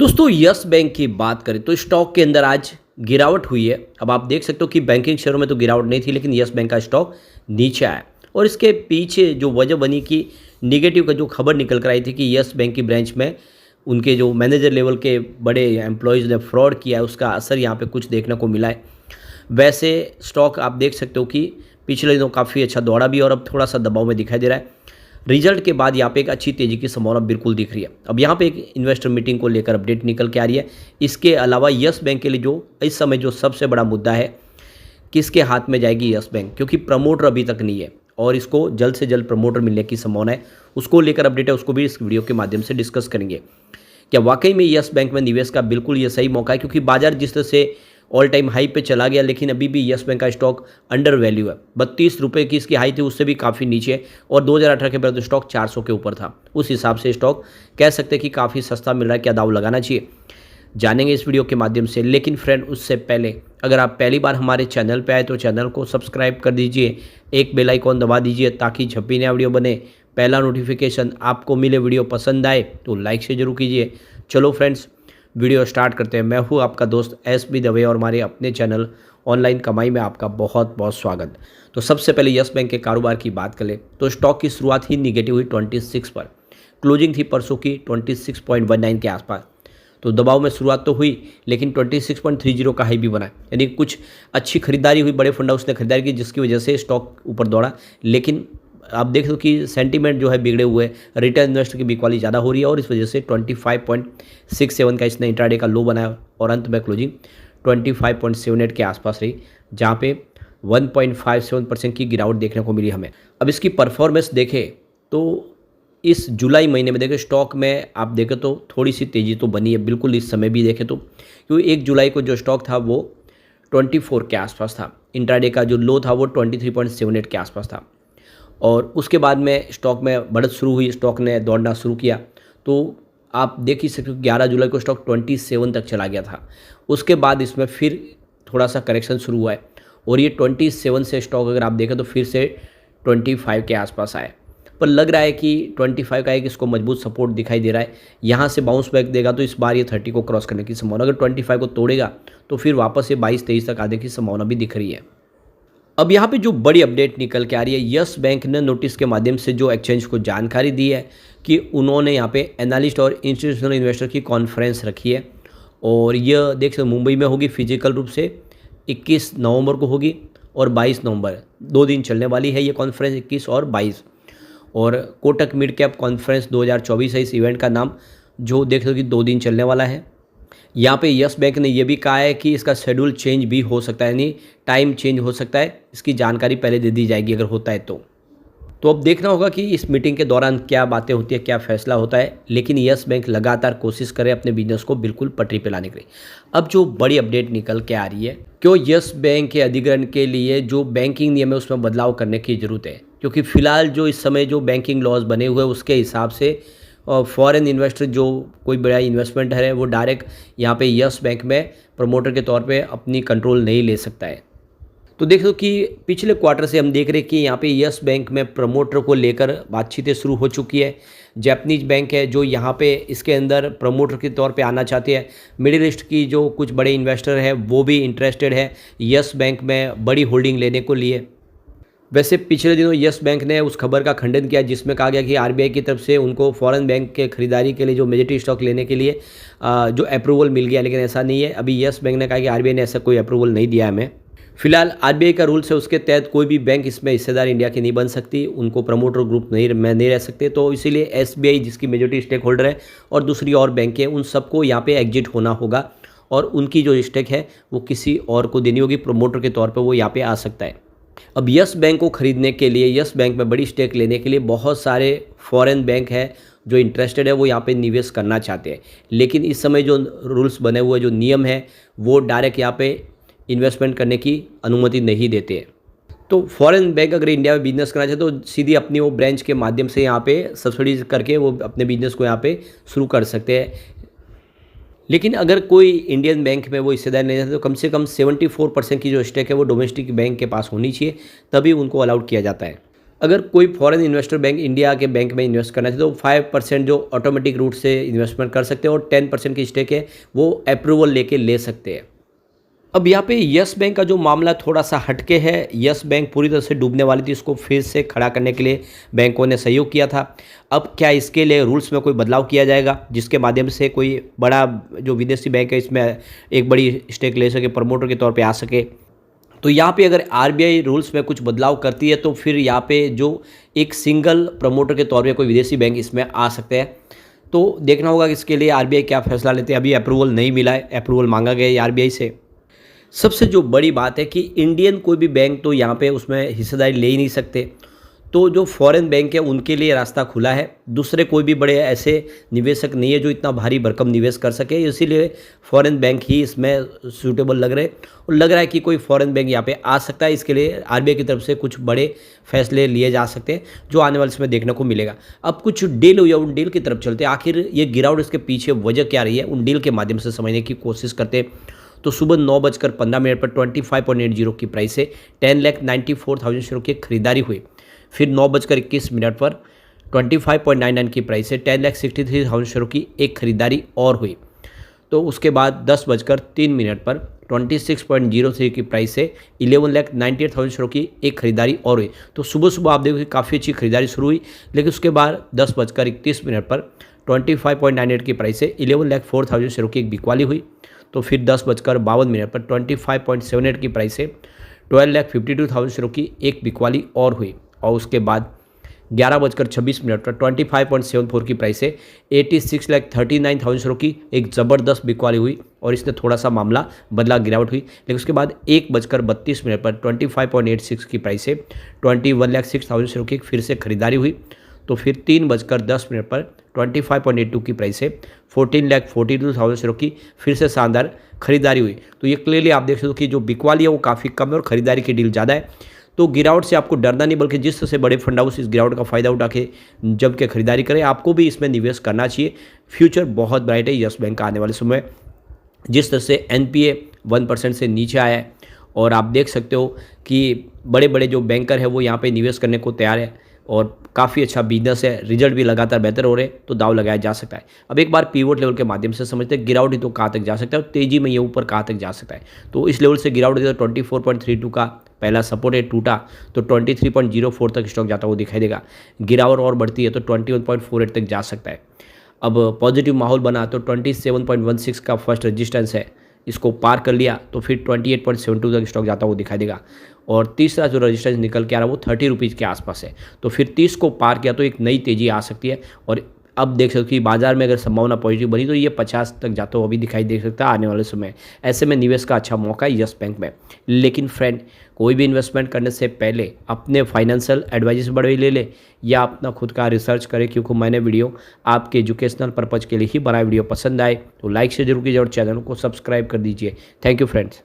दोस्तों yes bank की बात करें तो स्टॉक के अंदर आज गिरावट हुई है। अब आप देख सकते हो कि बैंकिंग शेयरों में तो गिरावट नहीं थी, लेकिन यस बैंक का स्टॉक नीचे आया और इसके पीछे जो वजह बनी कि निगेटिव का जो खबर निकल कर आई थी कि यस बैंक की ब्रांच में उनके जो मैनेजर लेवल के बड़े एम्प्लॉयज़ ने फ्रॉड किया है, उसका असर यहाँ पे कुछ देखने को मिला है। वैसे स्टॉक आप देख सकते हो कि पिछले दिनों काफ़ी अच्छा दौड़ा भी और अब थोड़ा सा दबाव में दिखाई दे रहा है। रिजल्ट के बाद यहाँ पे एक अच्छी तेज़ी की संभावना बिल्कुल दिख रही है। अब यहाँ पे एक इन्वेस्टर मीटिंग को लेकर अपडेट निकल के आ रही है। इसके अलावा यस बैंक के लिए जो इस समय जो सबसे बड़ा मुद्दा है, किसके हाथ में जाएगी यस बैंक, क्योंकि प्रमोटर अभी तक नहीं है और इसको जल्द से जल्द प्रमोटर मिलने की संभावना है। उसको लेकर अपडेट है, उसको भी इस वीडियो के माध्यम से डिस्कस करेंगे। क्या वाकई में यस बैंक में निवेश का बिल्कुल ये सही मौका है, क्योंकि बाजार जिस तरह से ऑल टाइम हाई पे चला गया, लेकिन अभी भी यस बैंक का स्टॉक अंडर वैल्यू है। 32 रुपये की इसकी हाई थी, उससे भी काफ़ी नीचे और 2018 के बाद स्टॉक 400 के ऊपर था। उस हिसाब से स्टॉक कह सकते हैं कि काफ़ी सस्ता मिल रहा है। क्या दाव लगाना चाहिए, जानेंगे इस वीडियो के माध्यम से। लेकिन फ्रेंड, उससे पहले अगर आप पहली बार हमारे चैनल पर आए तो चैनल को सब्सक्राइब कर दीजिए, एक बेल आइकॉन दबा दीजिए ताकि जब भी नया वीडियो बने पहला नोटिफिकेशन आपको मिले। वीडियो पसंद आए तो लाइक से जरूर कीजिए। चलो फ्रेंड्स, वीडियो स्टार्ट करते हैं। मैं हूँ आपका दोस्त एस बी दवे और हमारे अपने चैनल ऑनलाइन कमाई में आपका बहुत बहुत स्वागत। तो सबसे पहले यस बैंक के कारोबार की बात करें तो स्टॉक की शुरुआत ही निगेटिव हुई 26 पर, क्लोजिंग थी परसों की 26.19 के आसपास। तो दबाव में शुरुआत तो हुई, लेकिन 26.30 का हाई भी बना, यानी कुछ अच्छी खरीदारी हुई, बड़े फंड हाउस ने खरीदारी की, जिसकी वजह से स्टॉक ऊपर दौड़ा। लेकिन आप देख लो कि सेंटीमेंट जो है बिगड़े हुए, रिटेल इन्वेस्टर की बिकवाली ज़्यादा हो रही है और इस वजह से 25.67 का इसने इंट्राडे का लो बनाया और अंत में क्लोजिंग 25.78 के आसपास रही, जहाँ पे 1.57% की गिरावट देखने को मिली हमें। अब इसकी परफॉर्मेंस देखें तो इस जुलाई महीने में देखें स्टॉक में आप देखें तो थोड़ी सी तेज़ी तो बनी है बिल्कुल। इस समय भी देखें तो क्योंकि 1 जुलाई को जो स्टॉक था वो 24 के आसपास था, इंट्राडे का जो लो था वो 23.78 के आसपास था और उसके बाद में स्टॉक में बढ़त शुरू हुई, स्टॉक ने दौड़ना शुरू किया। तो आप देख ही सकते हो 11 जुलाई को स्टॉक 27 तक चला गया था। उसके बाद इसमें फिर थोड़ा सा करेक्शन शुरू हुआ है और ये 27 से स्टॉक अगर आप देखें तो फिर से 25 के आसपास आए, पर लग रहा है कि 25 का एक इसको मजबूत सपोर्ट दिखाई दे रहा है। यहाँ से बाउंस बैक देगा तो इस बार ये 30 को क्रॉस करने की संभावना, अगर 25 को तोड़ेगा तो फिर वापस ये 22-23 तक आने की संभावना भी दिख रही है। अब यहाँ पे जो बड़ी अपडेट निकल के आ रही है, यस बैंक ने नोटिस के माध्यम से जो एक्सचेंज को जानकारी दी है कि उन्होंने यहाँ पे एनालिस्ट और इंस्टीट्यूशनल इन्वेस्टर की कॉन्फ्रेंस रखी है और यह देख सकते मुंबई में होगी फिजिकल रूप से। 21 नवंबर को होगी और 22 नवंबर, 2 दिन चलने वाली है ये कॉन्फ्रेंस, 21 और 22। और कोटक मिड कैप कॉन्फ्रेंस 2024 है इस इवेंट का नाम, जो देख सकते हो कि 2 दिन चलने वाला है। यहाँ पे यस बैंक ने यह भी कहा है कि इसका शेड्यूल चेंज भी हो सकता है, यानी टाइम चेंज हो सकता है। इसकी जानकारी पहले दे दी जाएगी अगर होता है तो अब देखना होगा कि इस मीटिंग के दौरान क्या बातें होती है, क्या फैसला होता है। लेकिन यस बैंक लगातार कोशिश करे अपने बिजनेस को बिल्कुल पटरी पे लाने के लिए। अब जो बड़ी अपडेट निकल के आ रही है, क्यों यस बैंक के अधिग्रहण के लिए जो बैंकिंग नियम है उसमें बदलाव करने की ज़रूरत है, क्योंकि फिलहाल जो इस समय जो बैंकिंग लॉज बने हुए हैं उसके हिसाब से और फॉरेन इन्वेस्टर जो कोई बड़ा इन्वेस्टमेंट है वो डायरेक्ट यहाँ पे यस बैंक में प्रमोटर के तौर पे अपनी कंट्रोल नहीं ले सकता है। तो देख लो कि पिछले क्वार्टर से हम देख रहे हैं कि यहाँ पे यस बैंक में प्रमोटर को लेकर बातचीतें शुरू हो चुकी है। जैपनीज बैंक है जो यहाँ पे इसके अंदर प्रमोटर के तौर पे आना चाहते हैं। मिडिल ईस्ट की जो कुछ बड़े इन्वेस्टर है वो भी इंटरेस्टेड है यस बैंक में बड़ी होल्डिंग लेने को लिए। वैसे पिछले दिनों यस बैंक ने उस खबर का खंडन किया जिसमें कहा गया कि आरबीआई की तरफ से उनको फॉरेन बैंक के खरीदारी के लिए जो मेजॉरिटी स्टॉक लेने के लिए जो अप्रूवल मिल गया, लेकिन ऐसा नहीं है। अभी यस बैंक ने कहा कि आरबीआई ने ऐसा कोई अप्रूवल नहीं दिया हमें। फिलहाल आरबीआई का रूल्स है, उसके तहत कोई भी बैंक इसमें हिस्सेदार इंडिया की नहीं बन सकती, उनको प्रमोटर ग्रुप नहीं रह सकते। तो इसीलिए एसबीआई जिसकी मेजॉरिटी स्टेक होल्डर है और दूसरी और बैंकें, उन सबको यहाँ पे एग्जिट होना होगा और उनकी जो स्टेक है वो किसी और को देनी होगी। प्रमोटर के तौर पर वो यहाँ पे आ सकता है। अब यस बैंक को खरीदने के लिए, यस बैंक में बड़ी स्टेक लेने के लिए बहुत सारे फॉरेन बैंक है जो इंटरेस्टेड है, वो यहाँ पे निवेश करना चाहते हैं। लेकिन इस समय जो रूल्स बने हुए, जो नियम है, वो डायरेक्ट यहाँ पे इन्वेस्टमेंट करने की अनुमति नहीं देते हैं। तो फॉरेन बैंक अगर इंडिया में बिजनेस करना चाहे तो सीधी अपनी वो ब्रांच के माध्यम से यहाँ पे सब्सिडीज करके वो अपने बिजनेस को यहाँ पे शुरू कर सकते हैं। लेकिन अगर कोई इंडियन बैंक में वो हिस्सेदार नहीं रहता तो कम से कम 74% की जो स्टेक है वो डोमेस्टिक बैंक के पास होनी चाहिए, तभी उनको अलाउड किया जाता है। अगर कोई फॉरेन इन्वेस्टर बैंक इंडिया के बैंक में इन्वेस्ट करना चाहते तो 5% जो ऑटोमेटिक रूट से इन्वेस्टमेंट कर सकते हैं और 10% की स्टेक है वो अप्रूवल लेके ले सकते हैं। अब यहाँ पे यस बैंक का जो मामला थोड़ा सा हटके है। यस बैंक पूरी तरह से डूबने वाली थी, इसको फिर से खड़ा करने के लिए बैंकों ने सहयोग किया था। अब क्या इसके लिए रूल्स में कोई बदलाव किया जाएगा जिसके माध्यम से कोई बड़ा जो विदेशी बैंक है इसमें एक बड़ी स्टेक ले सके, प्रमोटर के तौर पे आ सके? तो यहाँ पे अगर आरबीआई रूल्स में कुछ बदलाव करती है तो फिर यहाँ पे जो एक सिंगल प्रमोटर के तौर पे कोई विदेशी बैंक इसमें आ सकते हैं। तो देखना होगा कि इसके लिए आरबीआई क्या फैसला लेते हैं। अभी अप्रूवल नहीं मिला है, अप्रूवल मांगा गया है आरबीआई से। सबसे जो बड़ी बात है कि इंडियन कोई भी बैंक तो यहाँ पे उसमें हिस्सेदारी ले ही नहीं सकते, तो जो फॉरेन बैंक है उनके लिए रास्ता खुला है। दूसरे कोई भी बड़े ऐसे निवेशक नहीं है जो इतना भारी भरकम निवेश कर सके, इसीलिए फॉरेन बैंक ही इसमें सूटेबल लग रहे और लग रहा है कि कोई फॉरेन बैंक यहाँ पे आ सकता है। इसके लिए आरबीआई की तरफ से कुछ बड़े फैसले लिए जा सकते हैं जो आने वाले समय देखने को मिलेगा। अब कुछ डील हुई है, उन डील की तरफ चलते हैं। आखिर ये गिरावट इसके पीछे वजह क्या रही है, उन डील के माध्यम से समझने की कोशिश करते हैं। तो सुबह 9:15 पर 25.80 की प्राइस से 10,94,000 शेयरों की खरीदारी हुई। फिर 9:21 पर 25.99 की प्राइस से 10,63,000 शेयरों की एक खरीदारी और हुई। तो उसके बाद 10:03 पर 26.03 की प्राइस से 11,98,000 शेयरों की एक खरीदारी और हुई। तो सुबह सुबह आप देखो काफ़ी अच्छी खरीदारी शुरू हुई, लेकिन उसके बाद 10:31 पर 25.98 की प्राइस से 11,04,000 शेयरों की एक बिकवाली हुई। तो फिर 10:52 पर 25.78 की प्राइस से 12,52,000 शेयरों की एक बिकवाली और हुई। और उसके बाद 11:26 पर 25.74 की प्राइस से 86,39,000 शेयरों की एक ज़बरदस्त बिकवाली हुई और इसने थोड़ा सा मामला बदला, गिरावट हुई। लेकिन उसके बाद 1:32 पर 25.86 की प्राइस से 21,06,000 शेयरों की फिर से खरीदारी हुई। तो फिर 3:10 पर 25.82 की प्राइस से 14,42,000 शेयरों की फिर से शानदार खरीदारी हुई। तो ये क्लियरली आप देख सकते हो कि जो बिकवाली है वो काफ़ी कम है और खरीदारी की डील ज़्यादा है। तो गिरावट से आपको डरना नहीं, बल्कि जिस तरह से बड़े फंड हाउस इस गिरावट का फ़ायदा उठा के जम के खरीदारी करें, आपको भी इसमें निवेश करना चाहिए। फ्यूचर बहुत ब्राइट है यस बैंक का आने वाले समय। जिस तरह से एनपीए 1% से नीचे आया है और आप देख सकते हो कि बड़े बड़े जो बैंकर है वो यहाँ पे निवेश करने को तैयार है और काफ़ी अच्छा बिजनेस है, रिजल्ट भी लगातार बेहतर हो रहे हैं, तो दाव लगाया जा सकता है। अब एक बार पिवोट लेवल के माध्यम से समझते हैं गिरावट ही तो कहाँ तक जा सकता है और तेज़ी में ये ऊपर कहाँ तक जा सकता है। तो इस लेवल से गिरावट तो 24.32 का पहला सपोर्ट है, टूटा तो 23.04 तक स्टॉक जाता हुआ दिखाई देगा। गिरावट और बढ़ती है तो 21.48 तक जा सकता है। अब पॉजिटिव माहौल बना तो 27.16 का फर्स्ट रेजिस्टेंस है, इसको पार कर लिया तो फिर 28.72 तक स्टॉक जाता हुआ दिखाई देगा। और तीसरा जो रेजिस्टेंस निकल के आ रहा है वो 30 रुपीज़ के आसपास है। तो फिर 30 को पार किया तो एक नई तेज़ी आ सकती है। और अब देख सकते हो कि बाजार में अगर संभावना पॉजिटिव बनी तो ये 50 तक जाता हुआ अभी दिखाई दे सकता है आने वाले समय। ऐसे में निवेश का अच्छा मौका है यस बैंक में। लेकिन फ्रेंड, कोई भी इन्वेस्टमेंट करने से पहले अपने फाइनेंशियल एडवाइजर से बड़े ले ले या अपना खुद का रिसर्च करें, क्योंकि मैंने वीडियो आपके एजुकेशनल पर्पज़ के लिए ही बनाया। वीडियो पसंद आए तो लाइक से जरूर कीजिए और चैनल को सब्सक्राइब कर दीजिए। Thank you friends.